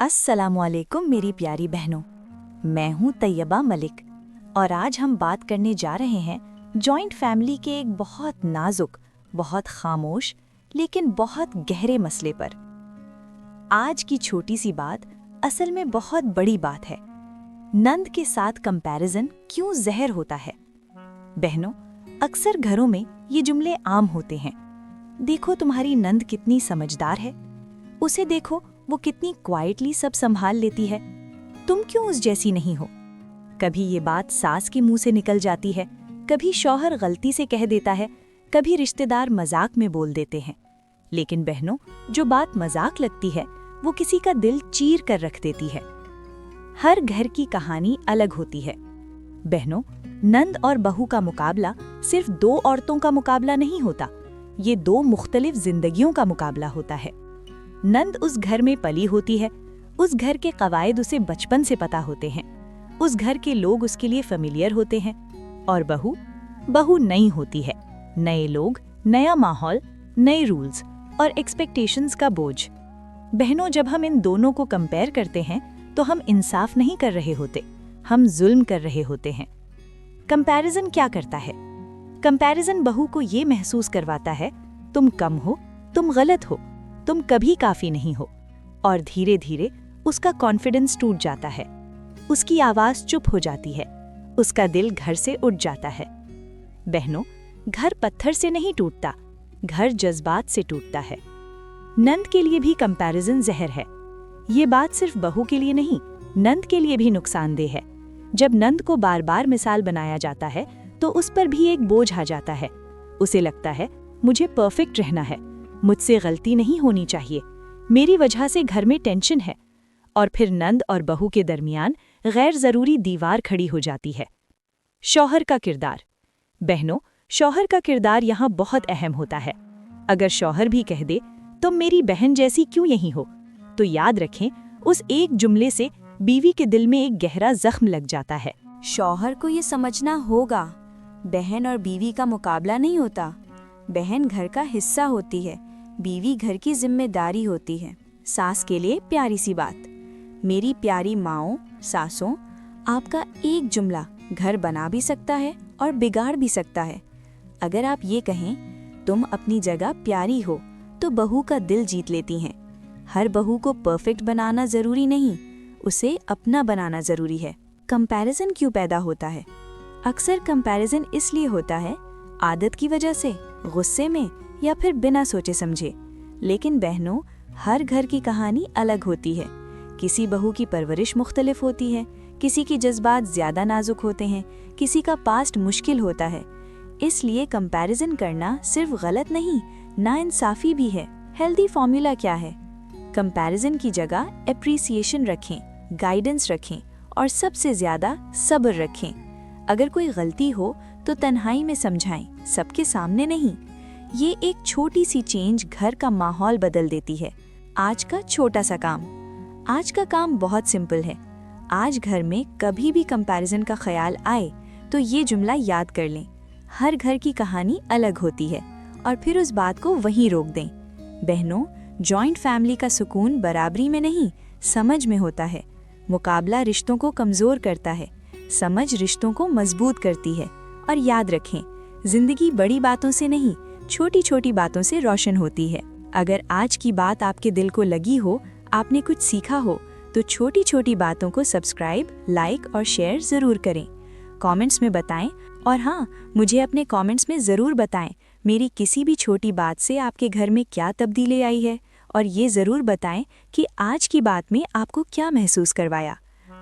अस्सलामुअलैकुम मेरी प्यारी बहनों, मैं हूँ तैयबा मलिक और आज हम बात करने जा रहे हैं जॉइंट फैमिली के एक बहुत नाजुक, बहुत खामोश लेकिन बहुत गहरे मसले पर। आज की छोटी सी बात असल में बहुत बड़ी बात है। नंद के साथ कंपैरिजन क्यों जहर होता है? बहनों, अक्सर घरों में ये जुमले आम होते हैं। देखो तुम्हारी नंद कितनी समझदार है, उसे देखो वो कितनी क्वाइटली सब संभाल लेती है, तुम क्यों उस जैसी नहीं हो? कभी ये बात सास के मुंह से निकल जाती है, कभी शौहर गलती से कह देता है, कभी रिश्तेदार मजाक में बोल देते हैं। लेकिन बहनों, जो बात मजाक लगती है वो किसी का दिल चीर कर रख देती है। हर घर की कहानी अलग होती है। बहनों, नंद और बहू का मुकाबला सिर्फ दो औरतों का मुकाबला नहीं होता, ये दो मुख्तलिफ जिंदगियों का मुकाबला होता है। नंद उस घर में पली होती है, उस घर के कवायद उसे बचपन से पता होते हैं, उस घर के लोग उसके लिए फेमिलियर होते हैं। और बहू नई होती है, नए लोग, नया माहौल, नए रूल्स और एक्सपेक्टेशंस का बोझ। बहनों, जब हम इन दोनों को कंपेयर करते हैं तो हम इंसाफ नहीं कर रहे होते, हम जुल्म कर रहे होते हैं। कंपैरिजन क्या करता है? कंपैरिजन बहू को ये महसूस करवाता है तुम कम हो, तुम गलत हो, तुम कभी काफी नहीं हो। और धीरे धीरे उसका कॉन्फिडेंस टूट जाता है, उसकी आवाज चुप हो जाती है, उसका दिल घर से उठ जाता है। बहनों, घर पत्थर से नहीं टूटता, घर जज्बात से टूटता है। नंद के लिए भी कंपैरिजन जहर है। ये बात सिर्फ बहू के लिए नहीं, नंद के लिए भी नुकसानदेह है। जब नंद को बार बार मिसाल बनाया जाता है तो उस पर भी एक बोझ आ जाता है। उसे लगता है मुझे परफेक्ट रहना है, मुझसे गलती नहीं होनी चाहिए, मेरी वजह से घर में टेंशन है। और फिर नंद और बहू के दरमियान गैर जरूरी दीवार खड़ी हो जाती है। शौहर का किरदार। बहनों, शौहर का किरदार यहाँ बहुत अहम होता है। अगर शौहर भी कह दे तुम मेरी बहन जैसी क्यों यहीं हो, तो याद रखें उस एक जुमले से बीवी के दिल में एक गहरा जख्म लग जाता है। शौहर को ये समझना होगा, बहन और बीवी का मुकाबला नहीं होता। बहन घर का हिस्सा होती है, बीवी घर की जिम्मेदारी होती है। सास के लिए प्यारी सी बात। मेरी प्यारी माओ, सासों, आपका एक जुमला घर बना भी सकता है और बिगाड़ भी सकता है। अगर आप ये कहें तुम अपनी जगह प्यारी हो, तो बहू का दिल जीत लेती हैं। हर बहू को परफेक्ट बनाना जरूरी नहीं, उसे अपना बनाना जरूरी है। कंपैरिजन क्यों पैदा होता है? अक्सर कंपैरिजन इसलिए होता है आदत की वजह से, गुस्से में या फिर बिना सोचे समझे। लेकिन बहनों, हर घर की कहानी अलग होती है। किसी बहू की परवरिश मुख्तलिफ होती है, किसी की जज्बात ज्यादा नाजुक होते हैं, किसी का पास्ट मुश्किल होता है। इसलिए कंपैरिजन करना सिर्फ गलत नहीं, नाइंसाफी भी है। हेल्दी फॉर्मूला क्या है? कंपैरिजन की जगह एप्रिसिएशन रखें, गाइडेंस रखें और सबसे ज्यादा सब्र रखें। अगर कोई गलती हो तो तन्हाई में समझाएं, सबके सामने नहीं। ये एक छोटी सी चेंज घर का माहौल बदल देती है। आज का छोटा सा काम। आज का काम बहुत सिंपल है। आज घर में कभी भी कंपैरिजन का ख्याल आए तो ये जुमला याद कर लें, हर घर की कहानी अलग होती है, और फिर उस बात को वहीं रोक दें। बहनों, जॉइंट फैमिली का सुकून बराबरी में नहीं, समझ में होता है। मुकाबला रिश्तों को कमजोर करता है, समझ रिश्तों को मजबूत करती है। और याद रखें, जिंदगी बड़ी बातों से नहीं, छोटी छोटी बातों से रोशन होती है। अगर आज की बात आपके दिल को लगी हो, आपने कुछ सीखा हो, तो छोटी छोटी बातों को सब्सक्राइब, लाइक और शेयर जरूर करें। कमेंट्स में बताएं, और हाँ, मुझे अपने कमेंट्स में ज़रूर बताएं मेरी किसी भी छोटी बात से आपके घर में क्या तब्दीली आई है। और ये ज़रूर बताएं कि आज की बात में आपको क्या महसूस करवाया।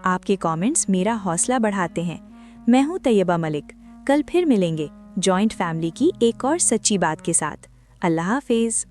आपके कमेंट्स मेरा हौसला बढ़ाते हैं। मैं हूँ तैयबा मलिक। कल फिर मिलेंगे जॉइंट फैमिली की एक और सच्ची बात के साथ। अल्लाह हाफिज़।